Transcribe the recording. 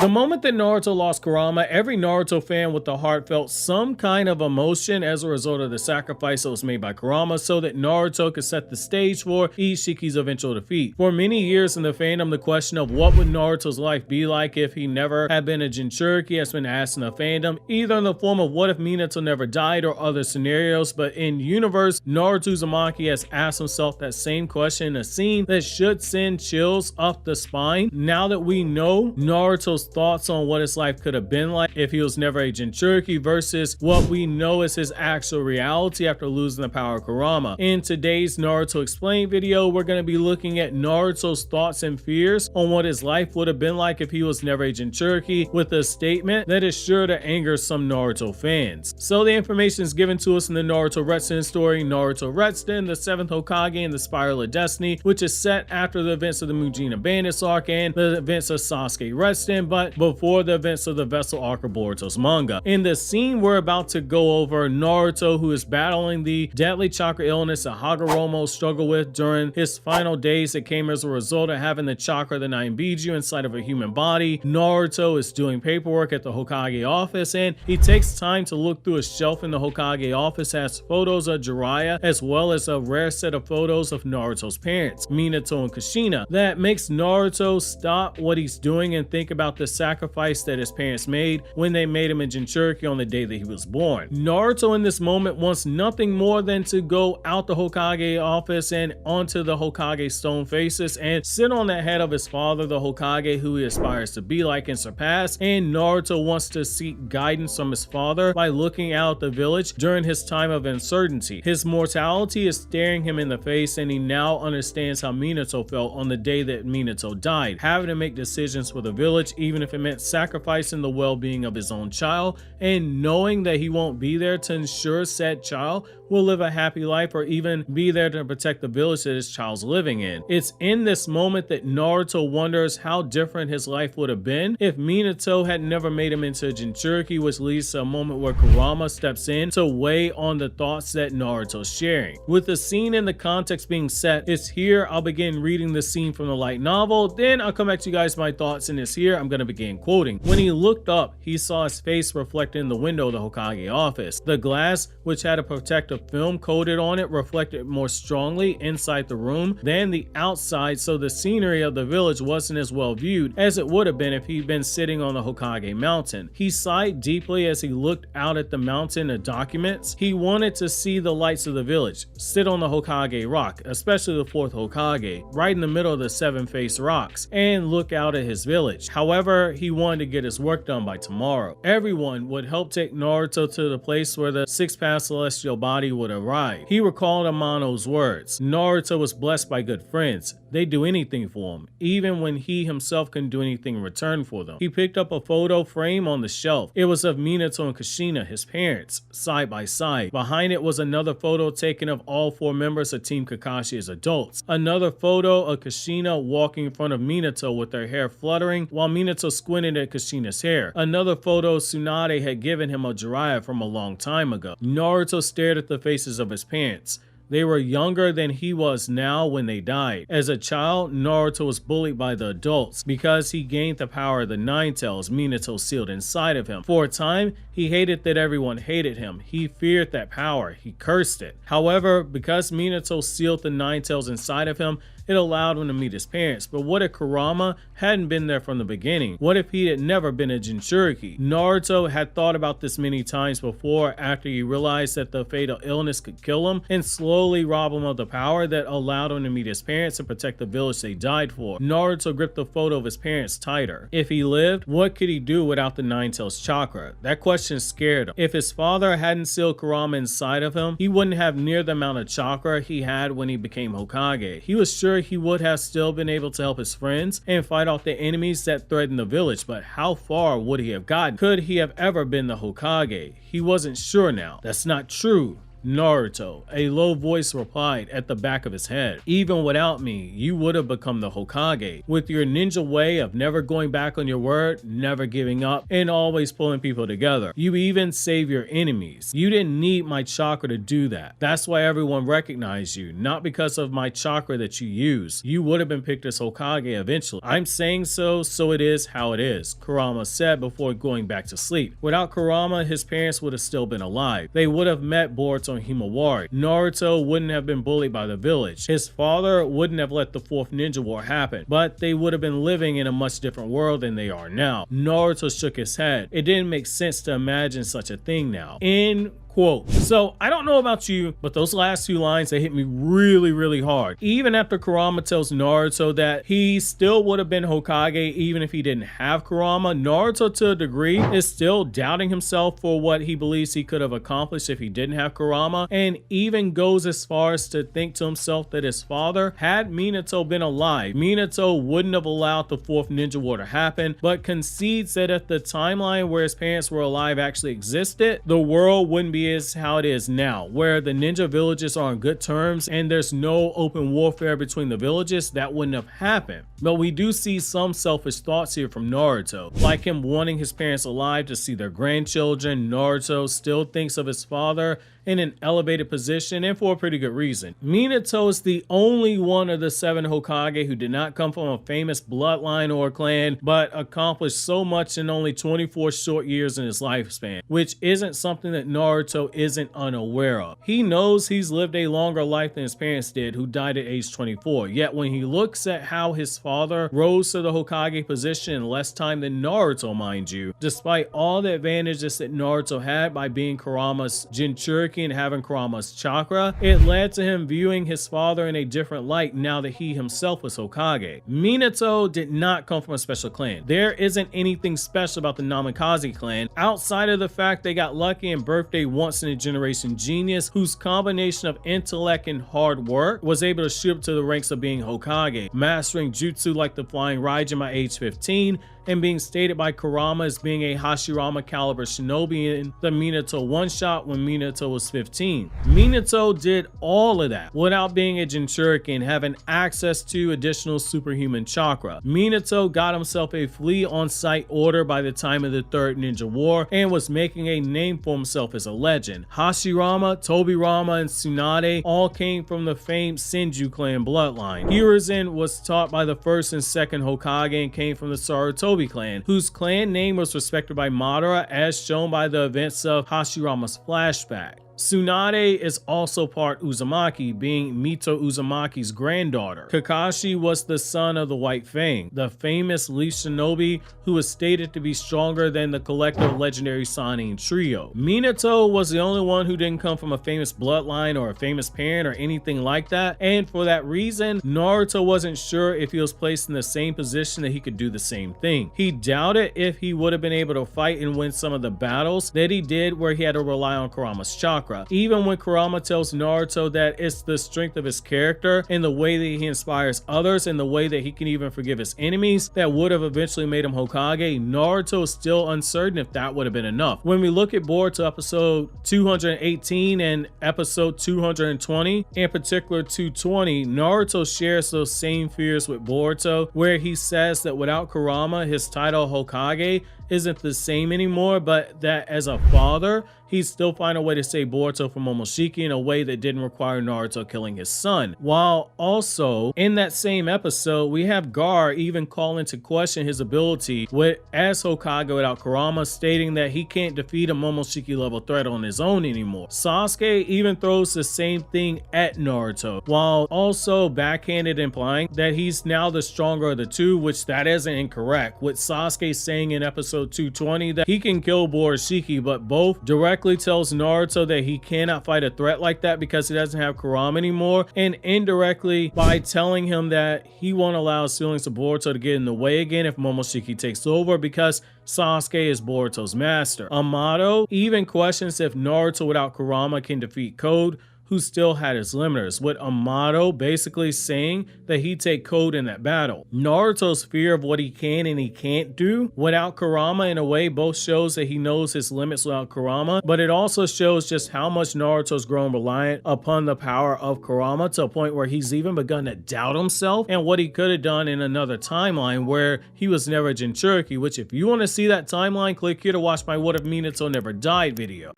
The moment that Naruto lost Kurama, every Naruto fan with a heart felt some kind of emotion as a result of the sacrifice that was made by Kurama so that Naruto could set the stage for Ishiki's eventual defeat. For many years in the fandom, the question of what would Naruto's life be like if he never had been a Jinchuuriki has been asked in the fandom, either in the form of what if Minato never died or other scenarios, but in universe, Naruto Uzumaki has asked himself that same question in a scene that should send chills up the spine. Now that we know Naruto's thoughts on what his life could have been like if he was never a Jinchuuriki versus what we know is his actual reality after losing the power of Kurama. In today's Naruto Explained video, we're going to be looking at Naruto's thoughts and fears on what his life would have been like if he was never a Jinchuuriki, with a statement that is sure to anger some Naruto fans. So the information is given to us in the Naruto Redstone story, Naruto Redstone, the 7th Hokage and the Spiral of Destiny, which is set after the events of the Mujina Bandits arc and the events of Sasuke Redstone, but before the events of the Vessel arc of Boruto's manga. In the scene we're about to go over, Naruto, who is battling the deadly chakra illness that Hagoromo struggled with during his final days that came as a result of having the chakra, the 9 Biju, inside of a human body. Naruto is doing paperwork at the Hokage office, and he takes time to look through a shelf in the Hokage office, has photos of Jiraiya as well as a rare set of photos of Naruto's parents, Minato and Kushina, that makes Naruto stop what he's doing and think about the sacrifice that his parents made when they made him a Jinchuuriki on the day that he was born. Naruto in this moment wants nothing more than to go out the Hokage office and onto the Hokage stone faces and sit on the head of his father, the Hokage, who he aspires to be like and surpass. And Naruto wants to seek guidance from his father by looking out the village during his time of uncertainty. His mortality is staring him in the face, and he now understands how Minato felt on the day that Minato died, having to make decisions for the village, even if it meant sacrificing the well-being of his own child, and knowing that he won't be there to ensure said child will live a happy life or even be there to protect the village that his child's living in. It's in this moment that Naruto wonders how different his life would have been if Minato had never made him into a Jinchuuriki, which leads to a moment where Kurama steps in to weigh on the thoughts that Naruto's sharing. With the scene and the context being set, it's here I'll begin reading the scene from the light novel, then I'll come back to you guys my thoughts, and it's here I'm going to begin quoting. When he looked up, he saw his face reflected in the window of the Hokage office. The glass, which had a protective film coated on it, reflected more strongly inside the room than the outside, so the scenery of the village wasn't as well viewed as it would have been if he'd been sitting on the Hokage mountain. He sighed deeply as he looked out at the mountain of documents. He wanted to see the lights of the village, sit on the Hokage rock, especially the 4th Hokage, right in the middle of the 7-faced rocks, and look out at his village. However, he wanted to get his work done by tomorrow. Everyone would help take Naruto to the place where the 6th celestial body would arrive. He recalled Amano's words. Naruto was blessed by good friends. They do anything for him, even when he himself couldn't do anything in return for them. He picked up a photo frame on the shelf. It was of Minato and Kushina, his parents, side by side. Behind it was another photo taken of all 4 members of Team Kakashi as adults. Another photo of Kushina walking in front of Minato with their hair fluttering while Minato squinted at Kushina's hair. Another photo Tsunade had given him of Jiraiya from a long time ago. Naruto stared at the faces of his parents. They were younger than he was now when they died. As a child, Naruto was bullied by the adults because he gained the power of the Nine Tails Minato sealed inside of him. For a time, he hated that everyone hated him. He feared that power. He cursed it. However, because Minato sealed the Nine Tails inside of him, it allowed him to meet his parents. But what if Kurama hadn't been there from the beginning? What if he had never been a Jinchuuriki? Naruto had thought about this many times before after he realized that the fatal illness could kill him and slowly rob him of the power that allowed him to meet his parents and protect the village they died for. Naruto gripped the photo of his parents tighter. If he lived, what could he do without the Nine Tails chakra? That question scared him. If his father hadn't sealed Kurama inside of him, he wouldn't have near the amount of chakra he had when he became Hokage. He was sure he would have still been able to help his friends and fight off the enemies that threatened the village, but how far would he have gotten? Could he have ever been the Hokage? He wasn't sure now. That's not true. Naruto, a low voice replied at the back of his head. Even without me, you would have become the Hokage. With your ninja way of never going back on your word, never giving up, and always pulling people together. You even save your enemies. You didn't need my chakra to do that. That's why everyone recognized you, not because of my chakra that you use. You would have been picked as Hokage eventually. I'm saying so it is how it is, Kurama said before going back to sleep. Without Kurama, his parents would have still been alive. They would have met Boruto and Himawari. Naruto wouldn't have been bullied by the village. His father wouldn't have let the fourth ninja war happen, but they would have been living in a much different world than they are now. Naruto shook his head. It didn't make sense to imagine such a thing now. In quote. So I don't know about you, but those last two lines, they hit me really hard. Even after Kurama tells Naruto that he still would have been Hokage even if he didn't have Kurama, Naruto to a degree is still doubting himself for what he believes he could have accomplished if he didn't have Kurama, and even goes as far as to think to himself that his father, had Minato been alive, Minato wouldn't have allowed the fourth ninja war to happen, but concedes that if the timeline where his parents were alive actually existed, the world wouldn't be as how it is now, where the ninja villages are on good terms and there's no open warfare between the villages. That wouldn't have happened. But we do see some selfish thoughts here from Naruto, like him wanting his parents alive to see their grandchildren. Naruto still thinks of his father in an elevated position, and for a pretty good reason. Minato is the only one of the 7 Hokage who did not come from a famous bloodline or clan, but accomplished so much in only 24 short years in his lifespan, which isn't something that Naruto isn't unaware of. He knows he's lived a longer life than his parents did, who died at age 24, yet when he looks at how his father rose to the Hokage position in less time than Naruto, mind you, despite all the advantages that Naruto had by being Kurama's Jinchuuriki and having Kurama's chakra, it led to him viewing his father in a different light now that he himself was Hokage. Minato did not come from a special clan. There isn't anything special about the Namikaze clan outside of the fact they got lucky and birthed a once-in-a-generation genius whose combination of intellect and hard work was able to shoot up to the ranks of being Hokage, mastering jutsu like the Flying Raijin by age 15, and being stated by Kurama as being a Hashirama caliber shinobi in the Minato one-shot when Minato was 15. Minato did all of that without being a Jinchuuriki and having access to additional superhuman chakra. Minato got himself a flee on-site order by the time of the Third Ninja War and was making a name for himself as a legend. Hashirama, Tobirama, and Tsunade all came from the famed Senju clan bloodline. Hiruzen was taught by the first and second Hokage and came from the Sarutobi clan, whose clan name was respected by Madara as shown by the events of Hashirama's flashback. Tsunade is also part Uzumaki, being Mito Uzumaki's granddaughter. Kakashi was the son of the White Fang, the famous leaf shinobi who was stated to be stronger than the collective legendary Sannin trio. Minato was the only one who didn't come from a famous bloodline or a famous parent or anything like that, and for that reason, Naruto wasn't sure if he was placed in the same position that he could do the same thing. He doubted if he would have been able to fight and win some of the battles that he did where he had to rely on Kurama's chakra. Even when Kurama tells Naruto that it's the strength of his character and the way that he inspires others and the way that he can even forgive his enemies that would have eventually made him Hokage, Naruto is still uncertain if that would have been enough. When we look at Boruto episode 218 and episode 220, in particular 220, Naruto shares those same fears with Boruto, where he says that without Kurama, his title Hokage isn't the same anymore, but that as a father, he'd still find a way to save Boruto from Momoshiki in a way that didn't require Naruto killing his son. While also, in that same episode, we have Gar even call into question his ability as Hokage without Kurama, stating that he can't defeat a Momoshiki level threat on his own anymore. Sasuke even throws the same thing at Naruto, while also backhanded implying that he's now the stronger of the two, which that isn't incorrect, with Sasuke saying in episode 220 that he can kill Borushiki, but both directly tells Naruto that he cannot fight a threat like that because he doesn't have Kurama anymore, and indirectly by telling him that he won't allow his feelings to Boruto to get in the way again if Momoshiki takes over because Sasuke is Boruto's master. Amato even questions if Naruto without Kurama can defeat Code, who still had his limiters, with Amato basically saying that he'd take code in that battle. Naruto's fear of what he can and he can't do without Kurama, in a way, both shows that he knows his limits without Kurama, but it also shows just how much Naruto's grown reliant upon the power of Kurama, to a point where he's even begun to doubt himself and what he could have done in another timeline where he was never Jinchuuriki, which if you want to see that timeline, click here to watch my What If Minato Never Died video.